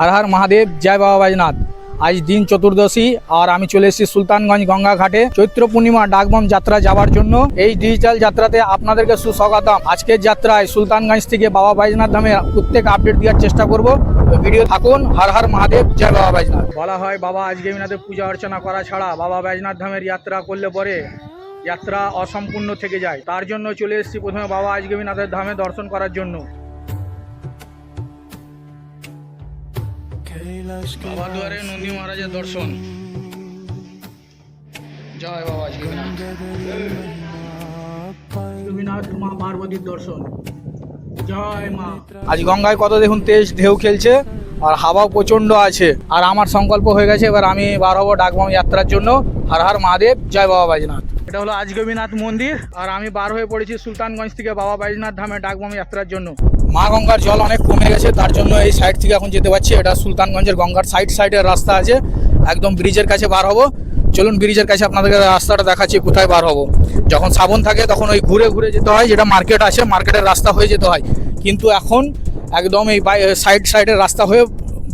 हर हर महादेव जय बाबा बैजनाथ। आज दिन चतुर्दशी और আমি চলে এসেছি সুলতানগঞ্জ গঙ্গা ঘাটে চৈত্র পূর্ণিমা ডাকবম যাত্রা যাওয়ার জন্য। এই ডিজিটাল যাত্রাতে আপনাদেরকে সুস্বাগতম। আজকের যাত্রায় সুলতানগঞ্জ থেকে বাবা बैजनाथ ধামে প্রত্যেক আপডেট দেওয়ার চেষ্টা করব। ভিডিও থাকুন। হর হর মহাদেব জয় বাবা बैजनाथ। বলা হয় বাবা আজগেবিনাথের পূজা অর্চনা করা ছাড়া বাবা बैजनाथ ধামের যাত্রা করলে পরে যাত্রা অসম্পূর্ণ থেকে যায়। তার জন্য চলে এসেছি প্রথমে বাবা আজগেবিনাথের ধামে দর্শন করার জন্য। বাবা দুয়ারে নন্দী মহারাজের দর্শন। জয় বাবা আজগেবিনাথ মা পার্বতীর দর্শন। জয় মা। আজ গঙ্গায় কত দেখুন তেজ ঢেউ খেলছে আর হাওয়াও প্রচন্ড আছে। আর আমার সংকল্প হয়ে গেছে এবার আমি বার হবো ডাকবম যাত্রার জন্য। হর হর মহাদেব জয় বাবা बैजनाथ। এটা হলো আজগেবিনাথ মন্দির আর আমি বার হয়ে পড়েছি সুলতানগঞ্জ থেকে বাবা बैजनाथ ধামে ডাকবম যাত্রার জন্য। মা গঙ্গার জল অনেক কমে গেছে তার জন্য এই সাইড থেকে এখন যেতে পারছি। এটা সুলতানগঞ্জের গঙ্গার সাইডের রাস্তা আছে, একদম ব্রিজের কাছে বার হবো। চলুন ব্রিজের কাছে আপনাদেরকে রাস্তাটা দেখাচ্ছি কোথায় বার হবো। যখন শ্রাবণ থাকে তখন ওই ঘুরে ঘুরে যেতে হয়, যেটা মার্কেট আছে মার্কেটের রাস্তা হয়ে যেতে হয়, কিন্তু এখন একদম এই সাইডের রাস্তা হয়ে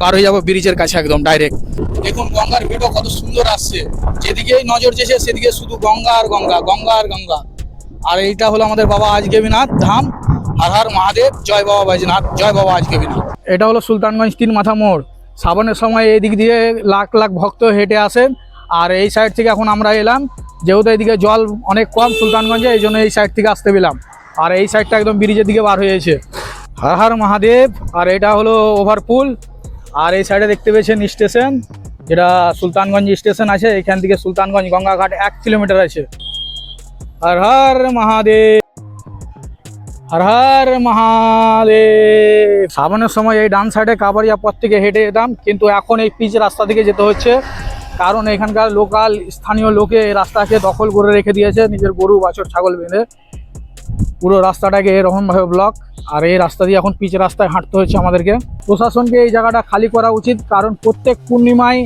বার হয়ে যাবো ব্রিজের কাছে একদম ডাইরেক্ট। দেখুন গঙ্গার ভিডিও কত সুন্দর আসছে, যেদিকেই নজর যেছে সেদিকে শুধু গঙ্গা আর গঙ্গা, গঙ্গা আর গঙ্গা। আর এইটা হলো আমাদের বাবা আজগেবিনাথ ধাম। হর হর মহাদেব জয় বাবা बैजनाथ জয় বাবা আজগেবিনাথ। এটা হলো সুলতানগঞ্জ 3 মাথা মোড়। শ্রাবণের সময় এই দিক দিয়ে লাখ লাখ ভক্ত হেঁটে আসেন। আর এই সাইড থেকে এখন আমরা এলাম, যেহেতু এইদিকে জল অনেক কম সুলতানগঞ্জে, এই জন্য এই সাইড থেকে আসতে পেলাম। আর এই সাইডটা একদম ব্রিজের দিকে বার হয়েছে। হর হর মহাদেব। আর এটা হলো ওভারপুল। আর এই সাইডে দেখতে পেয়েছেন স্টেশন, যেটা সুলতানগঞ্জ স্টেশন আছে। এখান থেকে সুলতানগঞ্জ গঙ্গাঘাট 1 কিলোমিটার আছে। হর হর মহাদেব, হর হর মহাদেব। শ্রাবণের সময় এই ডান সাইডে কাবারিয়া পথ থেকে হেঁটে যেতাম, কিন্তু এখন এই পিচ রাস্তা থেকে যেতে হচ্ছে, কারণ এখানকার লোকাল স্থানীয় লোকে এই রাস্তাকে দখল করে রেখে দিয়েছে নিজের গরু বাছর ছাগল বেঁধে। পুরো রাস্তাটাকে এরকমভাবে ব্লক। আর এই রাস্তা দিয়ে এখন পিচ রাস্তায় হাঁটতে হচ্ছে আমাদেরকে। প্রশাসনকে এই জায়গাটা খালি করা উচিত, কারণ প্রত্যেক পূর্ণিমায়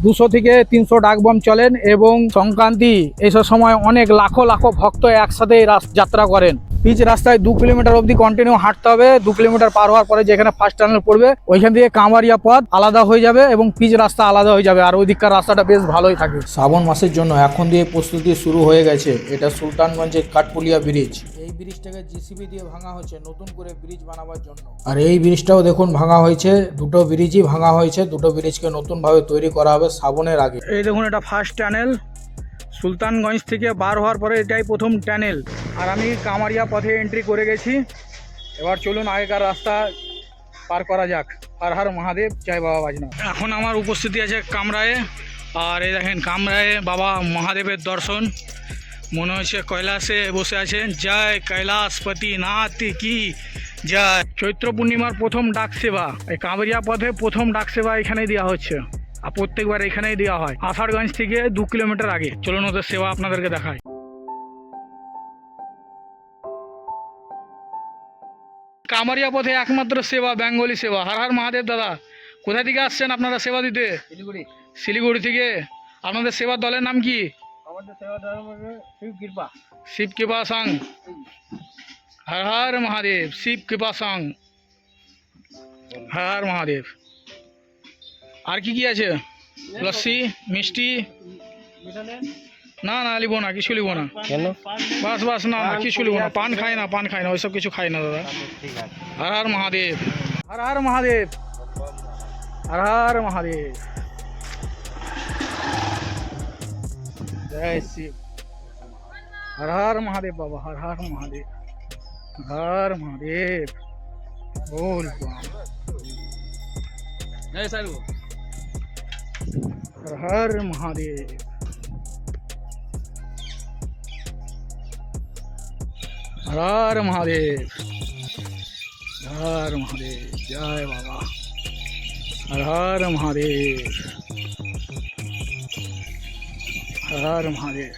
200 থেকে 300 ডাকবম চলেন এবং সংক্রান্তি এইসব সময় অনেক লাখো লাখো ভক্ত একসাথে এই যাত্রা করেন। পিচ রাস্তায় 2 কিলোমিটার অবধি কন্টিনিউ হাঁটতে হবে। 2 কিলোমিটার পার হওয়ার পরে যেখানে ফার্স্ট টানেল পড়বে ওইখান থেকে কামারিয়া পথ আলাদা হয়ে যাবে এবং পিচ রাস্তা আলাদা হয়ে যাবে। আর ওই দিককার রাস্তাটা বেশ ভালোই থাকে। শ্রাবণ মাসের জন্য এখন দিয়ে প্রস্তুতি শুরু হয়ে গেছে। এটা সুলতানগঞ্জের কাঠপুলিয়া ব্রিজ। এই ব্রিজটাকে জিসিবি দিয়ে ভাঙা হয়েছে নতুন করে ব্রিজ বানাবার জন্য। আর এই ব্রিজটাও দেখুন ভাঙা হয়েছে, দুটো ব্রিজই ভাঙা হয়েছে। দুটো ব্রিজকে নতুনভাবে তৈরি করা হবে শ্রাবণের আগে। এই দেখুন এটা ফার্স্ট টানেল। সুলতানগঞ্জ থেকে বার হওয়ার পরে এটাই প্রথম টানেল। আর আমি কামারিয়া পথে এন্ট্রি করে গেছি। এবার চলুন আগেকার রাস্তা পার করা যাক। হর হর মহাদেব জয় বাবা बैजनाथ। এখন আমার উপস্থিতি আছে কামরায়ে। আর এই দেখেন কামরায়ে বাবা মহাদেবের দর্শন। মনে হচ্ছে কৈলাসে বসে আছেন। জয় কৈলাসপতি নাথ কি জয়। চৈত্র পূর্ণিমার প্রথম ডাক সেবা এই কামারিয়া পথে প্রথম ডাক সেবা এখানেই দেওয়া হচ্ছে। আর প্রত্যেকবার এখানেই দেওয়া হয় আষাঢ়গঞ্জ থেকে 2 কিলোমিটার আগে। চলুন ওদের সেবা আপনাদেরকে দেখায়। কামারিয়া পথে একমাত্র সেবা বেঙ্গলি সেবা। হর হর মহাদেব। দাদা কোথা থেকে আসছেন আপনারা সেবা দিতে? শিলিগুড়ি থেকে। আপনাদের সেবা দলের নাম কি? আমাদের সেবা দল শিব কৃপা সংঘ। হর হর মহাদেব শিব কৃপা সংঘ। হর হর মহাদেব। আর কি কি আছে? লস্যি মিষ্টি? না না লিব না, কিছু লিব না। বাস বাস না না কিছু লিব না। পান খাই না, পান খাই না, ওইসব কিছু খাই না দাদা। হর হর মহাদেব। হর হর মহাদেব। হর হর মহাদেব। জয় শিব। হর হর মহাদেব বাবা। হর হর মহাদেব। হর মহাদেব बोल। हर हर महादेव। हर हर महादेव। हर महादेव जय बाबा। हर हर महादेव। हर हर महादेव।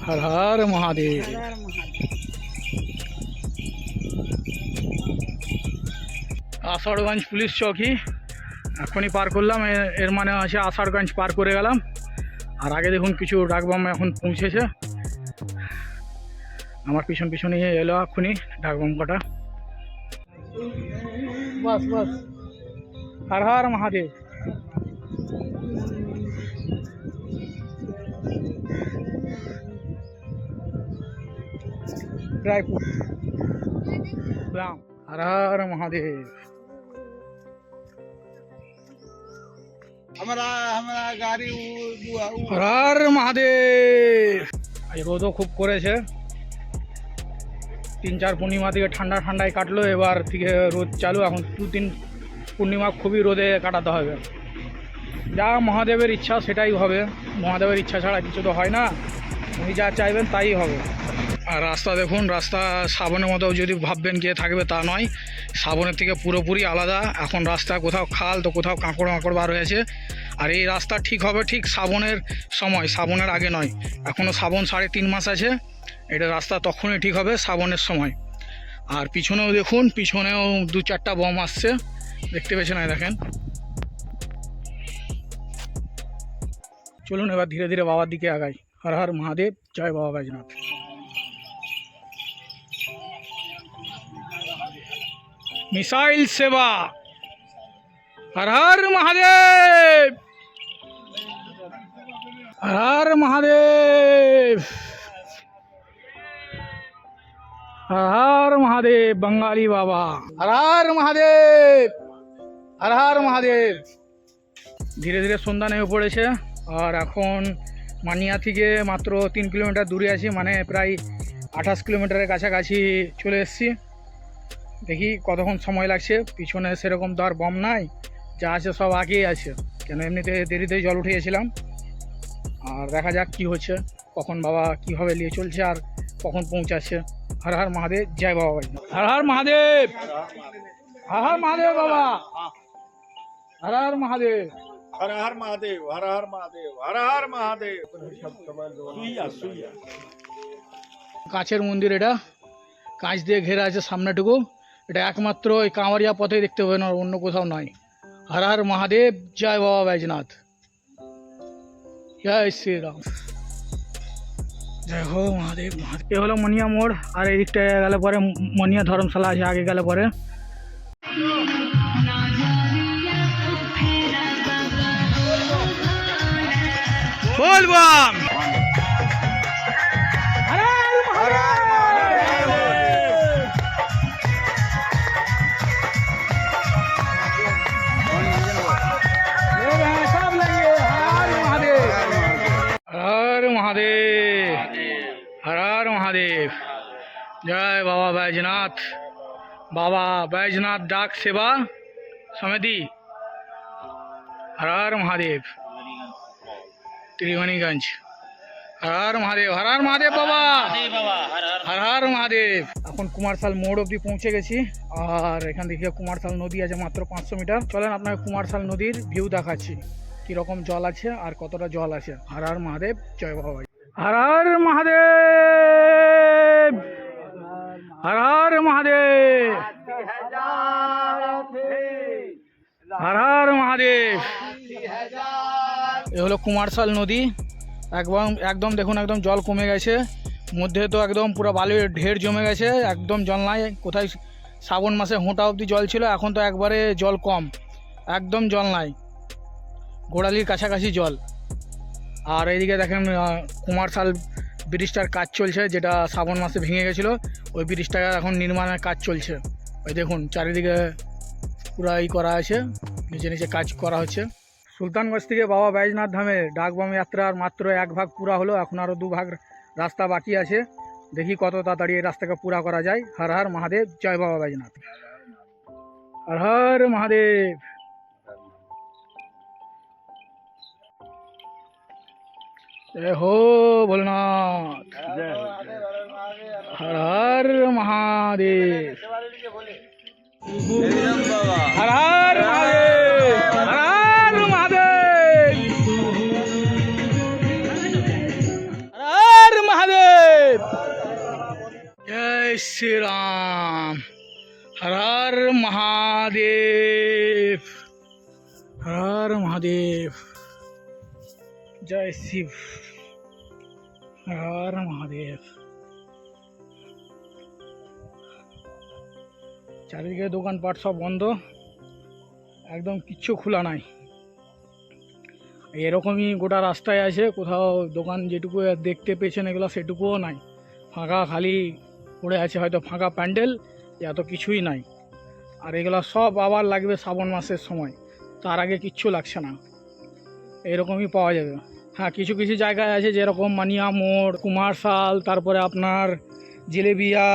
हर हर महादेव। আষাঢ়গঞ্জ পুলিশ চৌকি এখনই পার করলাম। এর মানে আছে আষাঢ়গঞ্জ পার করে গেলাম। আর আগে দেখুন কিছু ডাকবাম এখন পৌঁছেছে। আমার পিছন পিছনে এলো এখনই ডাকবাম কটা। बस बस हर हर महादेव। ड्राई फ्रूट राम हर हर महादेव। हमारा हमारा गाड़ी हर हर महादेव। এই রোদও খুব করেছে, 3-4 পূর্ণিমা থেকে ঠান্ডা ঠান্ডায় কাটলো, এবার থেকে রোদ চালু। এখন 2-3 পূর্ণিমা খুবই রোদে কাটাতে হবে। যা মহাদেবের ইচ্ছা সেটাই হবে, মহাদেবের ইচ্ছা ছাড়া কিছু তো হয় না, উনি যা চাইবেন তাই হবে। আর রাস্তা দেখুন, রাস্তা শ্রাবণের মতো যদি ভাববেন গিয়ে থাকবে তা নয়, শ্রাবণের থেকে পুরোপুরি আলাদা। এখন রাস্তা কোথাও খাল তো কোথাও কাঁকড় মাকড় বার হয়েছে। আর এই রাস্তা ঠিক হবে ঠিক শ্রাবণের সময়, শ্রাবণের আগে নয়। এখনও শ্রাবণ 3.5 মাস আছে, এটা রাস্তা তখনই ঠিক হবে শ্রাবণের সময়। আর পিছনেও দেখুন, পিছনেও 2-4টা বম আসছে, দেখতে পেয়েছেন না? দেখেন। চলুন এবার ধীরে ধীরে বাবার দিকে আগাই। হর হর মহাদেব, জয় বাবা बैजनाथ। मिसाइल सेवा, हर हर महादेव, हर हर महादेव, हर हर महादेव। बंगाली बाबा, हर हर महादेव, हर हर महादेव। ধীরে ধীরে সন্ধ্যা নেমে পড়েছে। আর এখন মানিয়া থেকে মাত্র 3 কিলোমিটার দূরে আছি, মানে প্রায় 28 কিলোমিটারের কাছাকাছি চলে এসেছি। দেখি কতক্ষণ সময় লাগছে। পিছনে সেরকম তো আর বম নাই, যা আছে সব আগেই আছে, কেন এমনিতে দেরিতেই জল উঠিয়েছিলাম। আর দেখা যাক কি হচ্ছে, কখন বাবা কীভাবে নিয়ে চলছে আর কখন পৌঁছাচ্ছে। হর হর মহাদেব, জয় বাবা बैजनाथ। হর হর মহাদেব, হর হর মহাদেব বাবা, হর হর মহাদেব, हर हर महादेव, हर हर महादेव, हर हर महादेव। सुइया सुइया কাছের মন্দির, এটা কাঁচ দিয়ে ঘেরা আছে সামনেটুকু। এটা একমাত্র ওই কাঁওয়ারিয়া পথে দেখতে পাবেন, আর অন্য কোথাও নয়। হর হর মহাদেব, জয় বাবা बैजनाथ, জয় শ্রীরাম, জয় হো মহাদেব মহাদেব। এ হলো মনিয়া মোড়, আর এই দিকটায় গেলে পরে মনিয়া ধর্মশালা আছে, আগে গেলে পরে। বলবাম हर महादेव, हर हर महादेव, जय बाबा बैजनाथ। बाबा बैजनाथ डाक सेवा समिति, हर हर महादेव, त्रिवेणीगंज। हर हर महादेव, हर हर महादेव बाबा, हर हर महादेव। এখন কুমারশাল মোড় অবধি পৌঁছে গেছি। আর এখান থেকে কুমারশাল নদী আছে মাত্র 500 মিটার। চলেন আপনাকে কুমারশাল নদীর ভিউ দেখাচ্ছি, কিরকম জল আছে আর কতটা জল আছে। হর হর মহাদেব, জয় বাবা बैजनाथ। हर हर महादेव, हर हर महादेव, हर हर महादेव। এ হলো কুমারশাল নদী। একদম দেখুন, একদম জল কমে গেছে। মধ্যে তো একদম পুরো বালির ঢের জমে গেছে, একদম জল নাই। কোথায় শ্রাবণ মাসে হোঁটা অবধি জল ছিল, এখন তো একবারে জল কম, একদম জল নাই, গোড়ালির কাছাকাছি জল। আর এইদিকে দেখেন কুমারশাল ব্রিজটার কাজ চলছে, যেটা শ্রাবণ মাসে ভেঙে গেছিলো, ওই ব্রিজটা এখন নির্মাণের কাজ চলছে। ওই দেখুন চারিদিকে পুরো ই করা আছে, নিচে নিচে কাজ করা হচ্ছে। সুলতানগঞ্জ থেকে বাবা बैजनाथ ধামে ডাকবাম যাত্রার মাত্র 1 ভাগ পুরা হলো, এখন আরও 2 ভাগ রাস্তা বাকি আছে। দেখি কত তাড়াতাড়ি এই রাস্তাকে পুরা করা যায়। হর হর মহাদেব, জয় বাবা बैजनाथ। হর হর মহাদেব, जय हो भोलेनाथ, हर हर महादेव, हर हर महादेव, हर हर महादेव, हर हर महादेव, जय श्री राम। हर हर महादेव, हर हर महादेव, जय शिव, हर हर महादेव। চারিদিকে দোকানপাট সব বন্ধ, একদম কিচ্ছু খোলা নাই। এরকমই গোটা রাস্তায় আছে, কোথাও দোকান যেটুকু দেখতে পেয়েছেন এগুলো সেটুকুও নাই, ফাঁকা খালি পড়ে আছে, হয়তো ফাঁকা প্যান্ডেল, এত কিছুই নাই। আর এগুলো সব আবার লাগবে শ্রাবণ মাসের সময়, তার আগে কিচ্ছু লাগছে না, এরকমই পাওয়া যাবে। হ্যাঁ, কিছু কিছু জায়গায় আছে যেরকম মানিয়া মোড়, কুমারশাল, তারপরে আপনার জিলেবিয়া,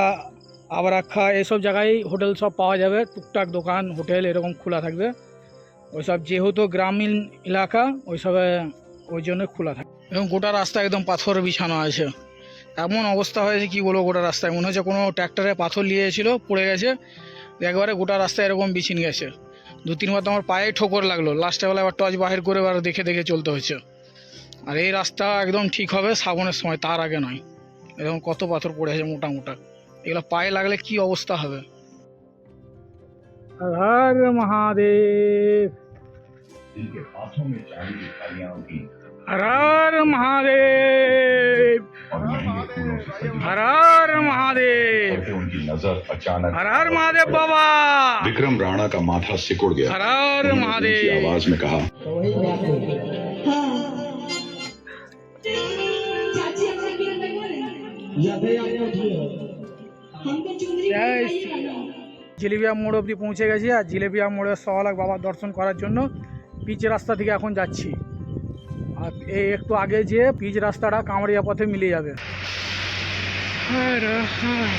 আবরাক্ষা, এসব জায়গায় হোটেল সব পাওয়া যাবে, টুকটাক দোকান হোটেল এরকম খোলা থাকবে। ওইসব যেহেতু গ্রামীণ এলাকা ওইসবে ওই জন্য খোলা থাকে। এবং গোটা রাস্তা একদম পাথর বিছানো আছে, এমন অবস্থা হয়েছে কি বলবো, গোটা রাস্তায় মনে হচ্ছে কোনো ট্র্যাক্টরে পাথর নিয়েছিল পড়ে গেছে, একবারে গোটা রাস্তায় এরকম বিছিন গেছে। 2-3 বার তো আমার পায়ে ঠোকর লাগলো, লাস্টে বেলা আবার টর্চ বাহির করে এবার দেখে দেখে চলতে হচ্ছে। আর এই রাস্তা একদম ঠিক হবে শ্রাবণের সময়, তার আগে নয়। এরকম কত পাথর পড়ে আছে মোটা মোটা, এগুলো পায়ে লাগলে কি অবস্থা হবে। হর মহাদেব, হর হর মহাদেব, হর হর মহাদেব, उनकी नजर अचानक हर हर महादेव बाबा, विक्रम राणा का माथा सिकुड़ गया। हर हर उन्होंने ऊंची महादेव। आवाज में कहा, জয় শ্রীরাম। জিলেবিয়া মোড় অবধি পৌঁছে গেছি, আর জিলেবিয়া মোড়ে সওয়ালাখ বাবার দর্শন করার জন্য পিচ রাস্তা থেকে এখন যাচ্ছি। আর এই একটু আগে যে পিচ রাস্তাটা কামারিয়া পথে মিলে যাবে। হর হর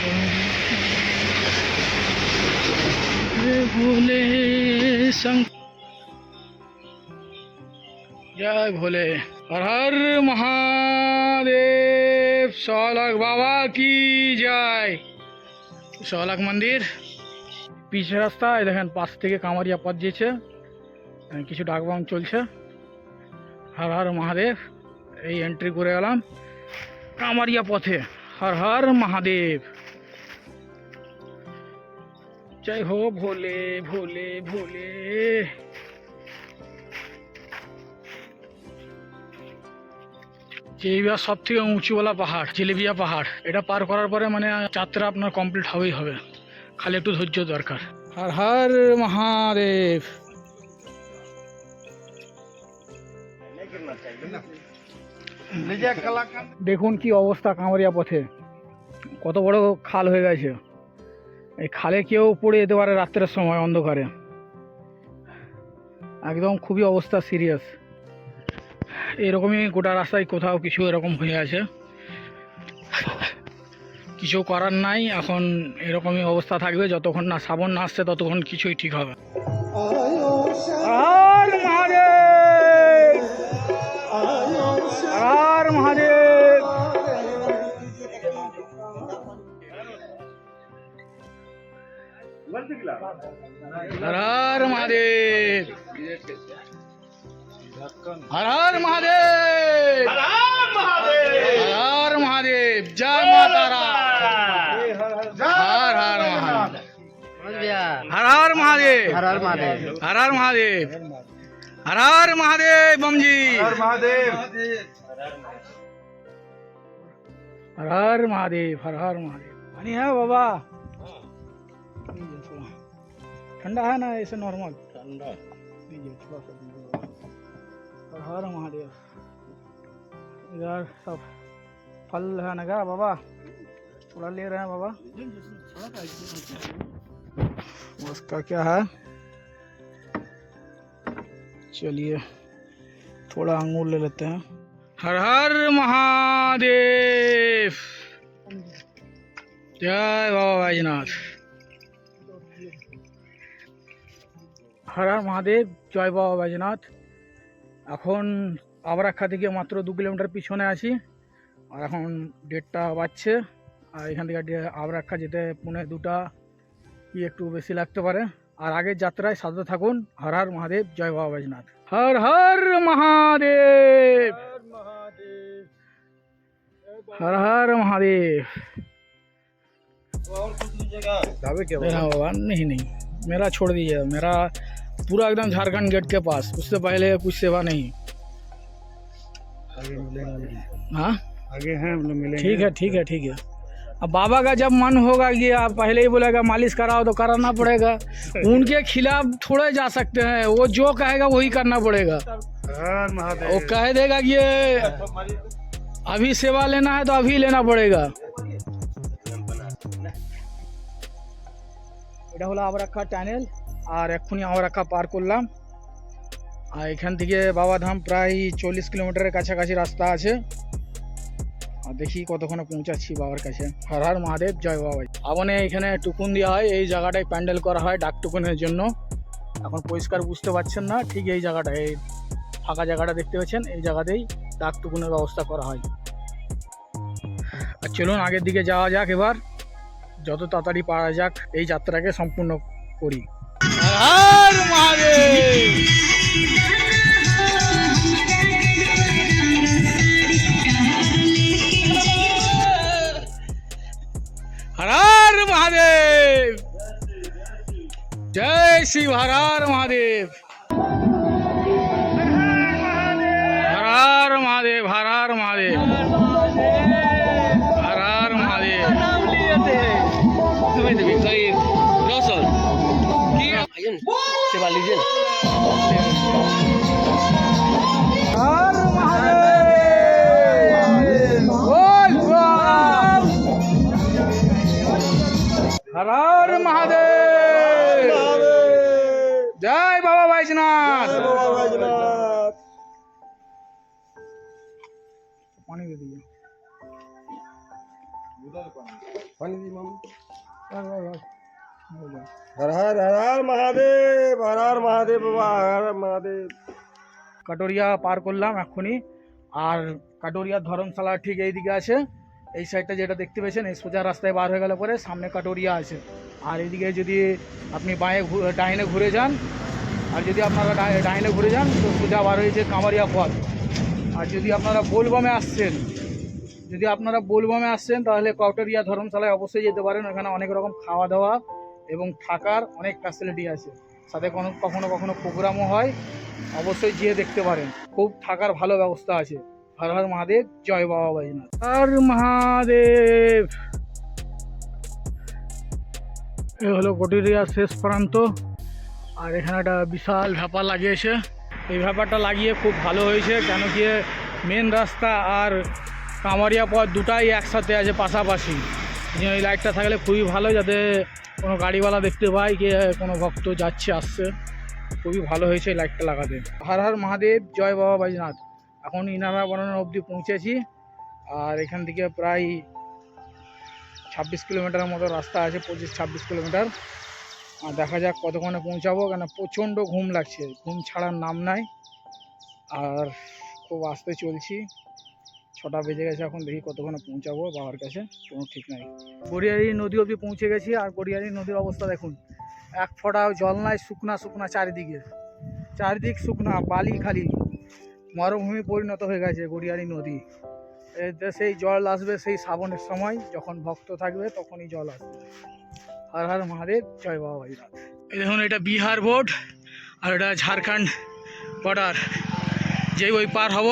ভোলে জয় ভোলে, হর হর মহাদেব, সওয়ালাখ বাবা কি জয়। সওয়ালাখ মন্দির পিচ রাস্তা, এই দেখেন পাশ থেকে কামারিয়া পথ যেছে, কিছু ডাকবাং চলছে। হর হর মহাদেব, এই এন্ট্রি করে গেলাম কামারিয়া পথে। হর হর মহাদেব, জয় হো ভোলে ভোলে ভোলে। জিলেবিয়া সব থেকে উঁচুওয়ালা পাহাড়, জিলেবিয়া পাহাড়, এটা পার করার পরে মানে যাত্রা আপনার কমপ্লিট হবেই হবে, খালি একটু ধৈর্য দরকার। হর হর মহাদেব। দেখুন কি অবস্থা কামারিয়া পথে, কত বড় খাল হয়ে গেছে। এই খালে কেউ পড়ে যেতে পারে রাত্রের সময় অন্ধকারে, একদম খুবই অবস্থা সিরিয়াস। এরকমই গোটা রাস্তায় কোথাও কিছু এরকম হয়ে আছে, কিছু করার নাই। এখন এরকমই অবস্থা থাকবে যতক্ষণ না শ্রাবণ না আসছে, ততক্ষণ কিছুই ঠিক হবে। হর মহাদেব, হর মহাদেব, হর হর মহাদেব, হর হর মহাদেব, হর হর মহাদেব, জয় মা তারা, হর হর মহাদেব, হর হর মহাদেব, হর হর মহাদেব, হর হর মহাদেব, হর হর মহাদেব, বমজি হর মহাদেব, हर हर महादेव, हर हर महादेव। पानी है बाबा? ठंडा है ना, ऐसे नॉर्मल ठंडा दीजिए थोड़ा सा दीजिए। हर हर महादेव। इधर सब फल है ना क्या बाबा, थोड़ा ले रहे हैं बाबा। उसका क्या है, चलिए थोड़ा अंगूर ले लेते हैं। हर हर महादेव, जय बाबा बैजनाथ। हर हर महादेव, জয় বাবা बैजनाथ। এখন আবরাক্ষা থেকে মাত্র 2 কিলোমিটার পিছনে আছি, আর এখন 1:30টা বাজছে। আর এখান থেকে আবরাক্ষা যেতে 1:45 কি একটু বেশি লাগতে পারে। আর আগের যাত্রায় সাথে থাকুন। হর হর মহাদেব, জয় বাবা बैजनाथ। हर हर महादेव, हर हर महादेव। मेरा बाबा नहीं नहीं, मेरा छोड़ दीजिए, मेरा पूरा एकदम झारखंड गेट के पास, उससे पहले कुछ सेवा नहीं। हाँ आगे हैं हम लोग मिलेंगे। ठीक है ठीक है ठीक है, अब बाबा का जब मन होगा कि आप पहले ही बोलेगा मालिश कराओ तो कराना पड़ेगा। उनके खिलाफ थोड़े जा सकते हैं, वो जो कहेगा वही करना पड़ेगा। वो कह देगा कि ये अभी सेवा लेना है तो अभी लेना पड़ेगा। এটা হলো আবরাক্ষা টানেল আর এক্ষুনি আবরাক্ষা পার করলাম। আর এখান থেকে বাবাধাম প্রায় 40 কিলোমিটারের কাছাকাছি রাস্তা আছে। আর দেখি কতক্ষণে পৌঁছাচ্ছি বাবার কাছে। হর হর মহাদেব, জয় বাবা। আবনে এখানে টুকুন দেওয়া হয়, এই জায়গাটায় প্যান্ডেল করা হয় ডাক টুকুনের জন্য। এখন পরিষ্কার বুঝতে পারছেন না, ঠিক এই জায়গাটায়, এই ফাঁকা জায়গাটা দেখতে পাচ্ছেন, এই জায়গাতেই ডাক টুকুনের ব্যবস্থা করা হয়। আর চলুন আগের দিকে যাওয়া যাক, এবার যত তাড়াতাড়ি পারা যাক এই যাত্রাকে সম্পূর্ণ করি। হর মহাদেব। हर हर महादेव, जय शिव। हर हर महादेव, हर हर महादेव, हर हर महादेव, हर हर महादेव। हर महादेव, बोल बोल। हर हर महादेव, जय बाबा बैजनाथ। पानी दे दीजिए। हर हर महादेव, हर हर महादेव बाबा, हर हर महादेव। কাটোরিয়া পার করলাম এক্ষুনি। আর কাটোরিয়ার ধর্মশালা ঠিক এই দিকে আছে, এই সাইডটা যেটা দেখতে পেয়েছেন, এই সোজা রাস্তায় বার হয়ে গেলে পরে সামনে কাটোরিয়া আছে। আর এইদিকে যদি আপনি ডাইনে ঘুরে যান, আর যদি আপনারা ডাইনে ঘুরে যান তো সোজা বার হয়েছে কামারিয়া পথ। আর যদি আপনারা বোলবমে আসছেন তাহলে কাটোরিয়া ধর্মশালায় অবশ্যই যেতে পারেন। ওখানে অনেক রকম খাওয়া দাওয়া এবং থাকার অনেক ফ্যাসিলিটি আছে, সাথে কখনো কখনো প্রোগ্রামও হয়, অবশ্যই যেয়ে দেখতে পারেন। খুব থাকার ভালো ব্যবস্থা আছে। হর হর মহাদেব, জয় বাবা बैजनाथ। হর মহাদেব। এ হলো কাটোরিয়ার শেষ প্রান্ত। আর এখানে একটা বিশাল ভ্যাপা লাগিয়েছে। এই ভ্যাপাটা লাগিয়ে খুব ভালো হয়েছে, কেন কি মেন রাস্তা আর কামারিয়া পথ দুটাই একসাথে আছে পাশাপাশি। এই লাইটটা থাকলে খুবই ভালো, যাতে কোনো গাড়িওয়ালা দেখতে পায় কি কোনো ভক্ত যাচ্ছে আসছে। খুবই ভালো হয়েছে এই লাইটটা লাগাতে। হর হর মহাদেব, জয় বাবা बैजनाथ। এখন ইনারা বনানো অবধি পৌঁছেছি। আর এখান থেকে প্রায় 26 কিলোমিটারের মতো রাস্তা আছে, 25-26 কিলোমিটার। আর দেখা যাক কতক্ষণে পৌঁছাবো, কেন প্রচণ্ড ঘুম লাগছে, ঘুম ছাড়ার নাম নাই। আর খুব আস্তে চলছি, 6টা বেজে গেছে এখন। দেখি কতক্ষণে পৌঁছাবো বাবার কাছে, কোনো ঠিক নাই। গড়িয়ারি নদী অবধি পৌঁছে গেছি। আর গড়িয়ারি নদীর অবস্থা দেখুন, এক ফোঁটাও জল নাই, শুকনা শুকনা চারিদিক শুকনা, বালি খালি, মরুভূমি পরিণত হয়ে গেছে গড়িয়ারি নদী। এতে সেই জল আসবে সেই শ্রাবণের সময়, যখন ভক্ত থাকবে তখনই জল আসবে। হর হর মহাদেব, জয় বাবা बैजनाथ। এই দেখুন, এটা বিহার বোর্ড আর এটা ঝাড়খণ্ড বর্ডার। যেই ওই পার হব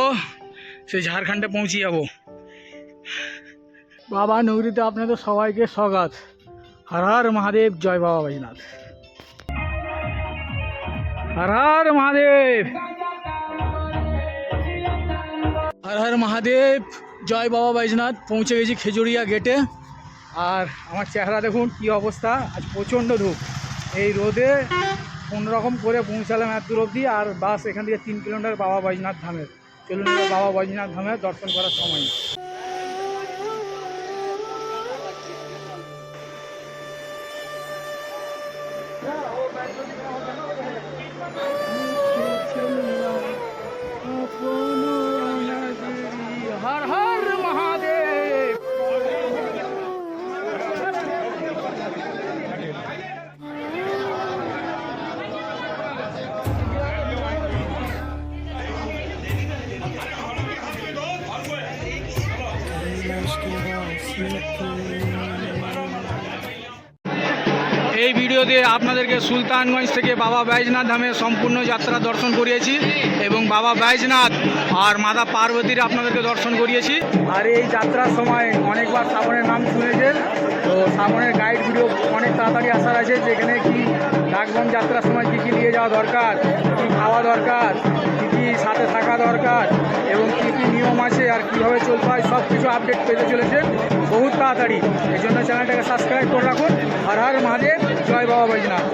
সেই ঝাড়খণ্ডে পৌঁছে যাব। বাবা নগরীতে আপনাদের সবাইকে স্বাগত। হর হর মহাদেব, জয় বাবা बैजनाथ। হর হর মহাদেব, হর হর মহাদেব, জয় বাবা बैजनाथ। পৌঁছে গেছি খেজুরিয়া গেটে। আর আমার চেহারা দেখুন কি অবস্থা, আজ প্রচণ্ড ধূপ। এই রোদে কোনোরকম করে পৌঁছালাম এত দূর অবধি। আর বাস এখান থেকে 3 কিলোমিটার বাবা बैजनाथ ধামের। চলুন বাবা बैजनाथ ধামের দর্শন করার সময়। हर हर महादेव। ভিডিওতে আপনাদেরকে সুলতানগঞ্জ থেকে বাবা বাইজনাথ ধামের সম্পূর্ণ যাত্রা দর্শন করিয়েছি এবং বাবা বাইজনাথ আর মাতা পার্বতীর আপনাদেরকে দর্শন করিয়েছি। আর এই যাত্রার সময় অনেকবার শ্রাবণের নাম শুনেছেন, তো শ্রাবণের গাইড ভিডিও অনেক তাড়াতাড়ি আসার আছে, যেখানে কি ডাকবাম যাত্রার সময় কী কী নিয়ে যাওয়া দরকার, কী খাওয়া দরকার, কী কী সাথে থাকা দরকার এবং কী কী নিয়ম আছে আর কীভাবে চলতে হয়, সব কিছু আপডেট পেতে চলেছে বহুত তাড়াতাড়ি। এই জন্য চ্যানেলটাকে সাবস্ক্রাইব করে রাখুন। হর হর মহাদেব, জয় বাবা বৈজনাথ।